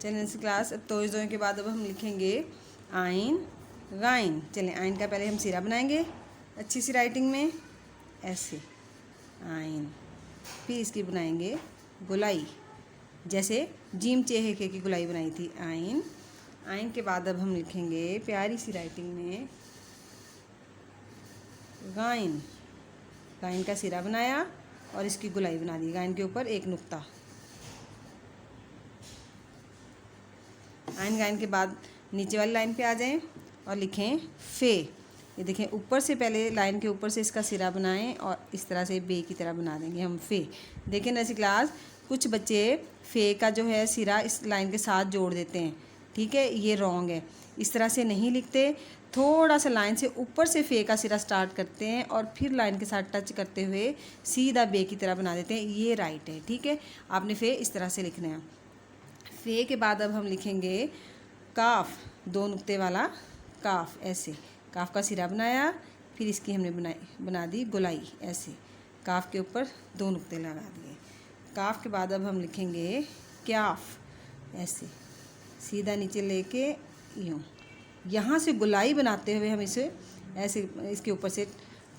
चलिए next class. अब तो इस के बाद अब हम लिखेंगे आइन गाइन। चलें आइन का पहले हम सिरा बनाएंगे अच्छी सी राइटिंग में ऐसे आइन, फिर इसकी बनाएंगे गुलाई, जैसे जीम चेहे के की गुलाई बनाई थी आइन। आइन के बाद अब हम लिखेंगे प्यारी सी राइटिंग में गाइन। गाइन का सिरा बनाया और इसकी गुलाई बना दी, गाइन के ऊपर एक नुक्ता। आइन गाइन के बाद नीचे वाली लाइन पे आ जाएं और लिखें फे। ये देखें ऊपर से पहले लाइन के ऊपर से इसका सिरा बनाएं और इस तरह से बे की तरह बना देंगे हम फे। देखें नैसी क्लास, कुछ बच्चे फे का जो है सिरा इस लाइन के साथ जोड़ देते हैं, ठीक है, ये रॉन्ग है। इस तरह से नहीं लिखते, थोड़ा सा लाइन से ऊपर से फे का सिरा स्टार्ट करते हैं और फिर लाइन के साथ टच करते हुए सीधा बे की तरह बना देते हैं, ये राइट है, ठीक है। आपने फे इस तरह से लिखना है। फे के बाद अब हम लिखेंगे काफ, दो नुक्ते वाला काफ, ऐसे काफ का सिरा बनाया, फिर इसकी हमने बना दी गुलाई, ऐसे काफ के ऊपर दो नुक्ते लगा दिए। काफ के बाद अब हम लिखेंगे क्याफ, ऐसे सीधा नीचे लेके यूँ, यहाँ से गुलाई बनाते हुए हम इसे ऐसे इसके ऊपर से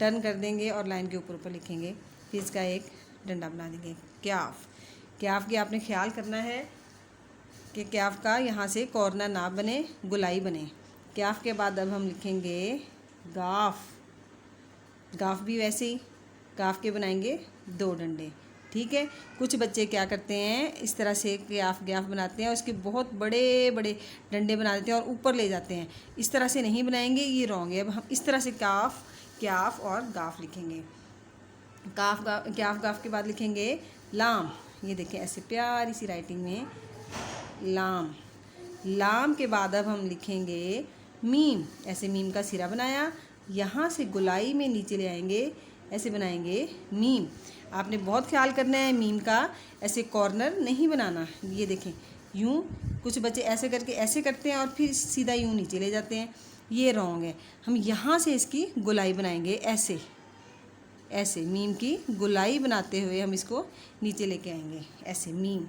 टर्न कर देंगे और लाइन के ऊपर लिखेंगे, फिर इसका एक डंडा बना देंगे क्याफ। क्याफ की आपने ख्याल करना है कि क्याफ का यहाँ से कॉर्नर ना बने, गुलाई बने। क्याफ के बाद अब हम लिखेंगे गाफ। गाफ भी वैसे ही गाफ के बनाएंगे दो डंडे, ठीक है। कुछ बच्चे क्या करते हैं, इस तरह से क्याफ ग्याफ बनाते हैं और उसके बहुत बड़े बड़े डंडे बना देते हैं और ऊपर ले जाते हैं। इस तरह से नहीं बनाएंगे, ये रॉन्ग है। अब हम इस तरह से काफ क्याफ और गाफ लिखेंगे। काफ क्याफ गाफ के बाद लिखेंगे लाम। ये देखें ऐसे प्यारी सी राइटिंग में लाम। लाम के बाद अब हम लिखेंगे मीम। ऐसे मीम का सिरा बनाया, यहाँ से गुलाई में नीचे ले आएंगे, ऐसे बनाएंगे मीम। आपने बहुत ख्याल करना है मीम का, ऐसे कॉर्नर नहीं बनाना। ये देखें यूँ, कुछ बच्चे ऐसे करके ऐसे करते हैं और फिर सीधा यूँ नीचे ले जाते हैं, ये रॉन्ग है। हम यहाँ से इसकी गुलाई बनाएंगे, ऐसे ऐसे मीम की गुलाई बनाते हुए हम इसको नीचे लेके आएंगे, ऐसे मीम।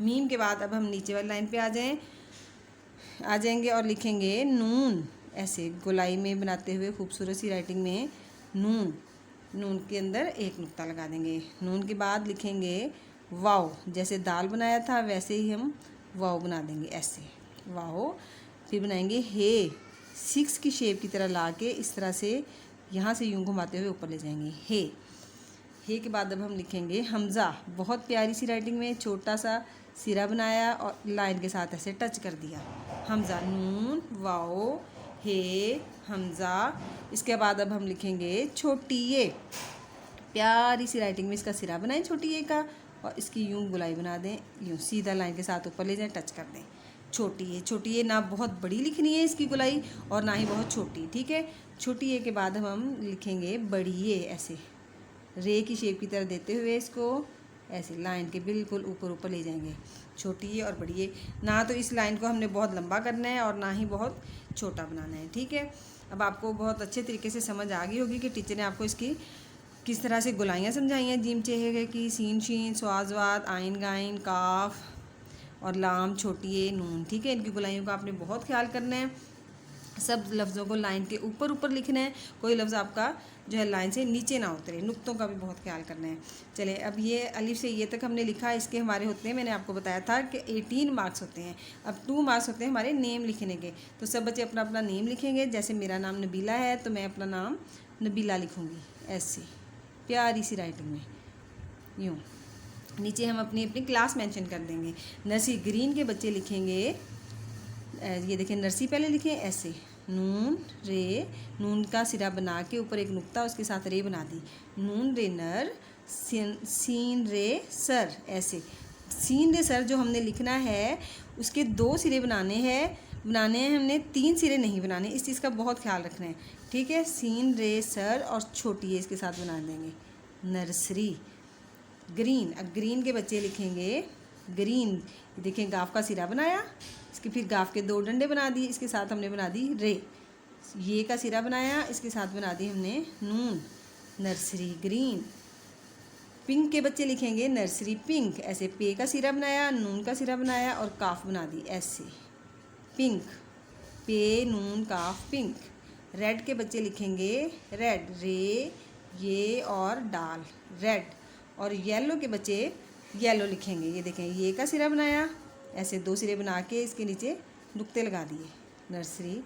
मीम के बाद अब हम नीचे वाली लाइन पे आ जाएंगे और लिखेंगे नून। ऐसे गुलाई में बनाते हुए खूबसूरत सी राइटिंग में नून। नून के अंदर एक नुक्ता लगा देंगे। नून के बाद लिखेंगे वाव। जैसे दाल बनाया था वैसे ही हम वाव बना देंगे, ऐसे वाव। फिर बनाएंगे हे, 6 की शेप की तरह ला के इस तरह से यहाँ से यूँ घुमाते हुए ऊपर ले जाएंगे हे। हे के बाद अब हम लिखेंगे हमज़ा। बहुत प्यारी सी राइटिंग में छोटा सा सिरा बनाया और लाइन के साथ ऐसे टच कर दिया, हमज़ा। नून वाओ हे हमज़ा। इसके बाद अब हम लिखेंगे छोटी ये। प्यारी सी राइटिंग में इसका सिरा बनाएं छोटी ये का और इसकी यूँ गुलाई बना दें, यूँ सीधा लाइन के साथ ऊपर ले जाएं, टच कर दें। छोटी ये, छोटी ये ना बहुत बड़ी लिखनी है इसकी गुलाई और ना ही बहुत छोटी, ठीक है। छोटी ये के बाद हम लिखेंगे बड़ी ये, ऐसे रे की शेप की तरह देते हुए इसको ऐसे लाइन के बिल्कुल ऊपर ले जाएंगे। छोटी ये और बड़ी ये, ना तो इस लाइन को हमने बहुत लंबा करना है और ना ही बहुत छोटा बनाना है, ठीक है। अब आपको बहुत अच्छे तरीके से समझ आ गई होगी कि टीचर ने आपको इसकी किस तरह से गुलाइयाँ समझाई हैं, जीम चेहे की, सीन शीन, स्वाज़वाद, आइन गाइन, काफ और लाम, छोटी ये, नून, ठीक है। इनकी गुलाइयों का आपने बहुत ख्याल करना है। सब लफ्ज़ों को लाइन के ऊपर लिखना है, कोई लफ्ज़ आपका जो है लाइन से नीचे ना उतरे। नुक्तों का भी बहुत ख्याल करना है। चलिए अब ये अलिफ से ये तक हमने लिखा, इसके हमारे होते हैं, मैंने आपको बताया था कि 18 मार्क्स होते हैं। अब 2 मार्क्स होते हैं हमारे नेम लिखने के। तो सब बच्चे अपना अपना नेम लिखेंगे। जैसे मेरा नाम नबीला है तो मैं अपना नाम नबीला लिखूँगी, ऐसे प्यारी सी राइटिंग में यूँ। नीचे हम अपनी अपनी क्लास मेंशन कर देंगे। नर्सरी ग्रीन के बच्चे लिखेंगे, ये देखें नर्सरी पहले लिखें ऐसे नून रे, नून का सिरा बना के ऊपर एक नुक्ता, उसके साथ रे बना दी, नून रे नर, सीन रे सर। ऐसे सीन रे सर जो हमने लिखना है उसके 2 सिरे बनाने हैं हमने, 3 सिरे नहीं बनाने। इस चीज़ का बहुत ख्याल रखना है, ठीक है। सीन रे सर और छोटी है इसके साथ बना देंगे नर्सरी। ग्रीन, अब ग्रीन के बच्चे लिखेंगे ग्रीन। देखें गाफ का सिरा बनाया, इसके फिर गाफ के 2 डंडे बना दिए, इसके साथ हमने बना दी रे। ये का सिरा बनाया, इसके साथ बना दी हमने नून, नर्सरी ग्रीन। पिंक के बच्चे लिखेंगे नर्सरी पिंक, ऐसे पे का सिरा बनाया, नून का सिरा बनाया और काफ बना दी ऐसे पिंक, पे नून काफ पिंक। रेड के बच्चे लिखेंगे रेड, रे ये और डाल रेड। और येलो के बच्चे येलो लिखेंगे, ये देखें ये का सिरा बनाया, ऐसे 2 सिरे बना के इसके नीचे नुक्ते लगा दिए, नर्सरी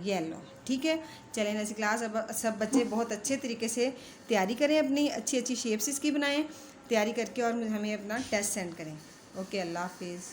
येलो। ठीक है, चलें नर्सरी क्लास अब सब बच्चे बहुत अच्छे तरीके से तैयारी करें, अपनी अच्छी अच्छी शेप्स इसकी बनाएं, तैयारी करके और हमें अपना टेस्ट सेंड करें। ओके, अल्लाह हाफिज़।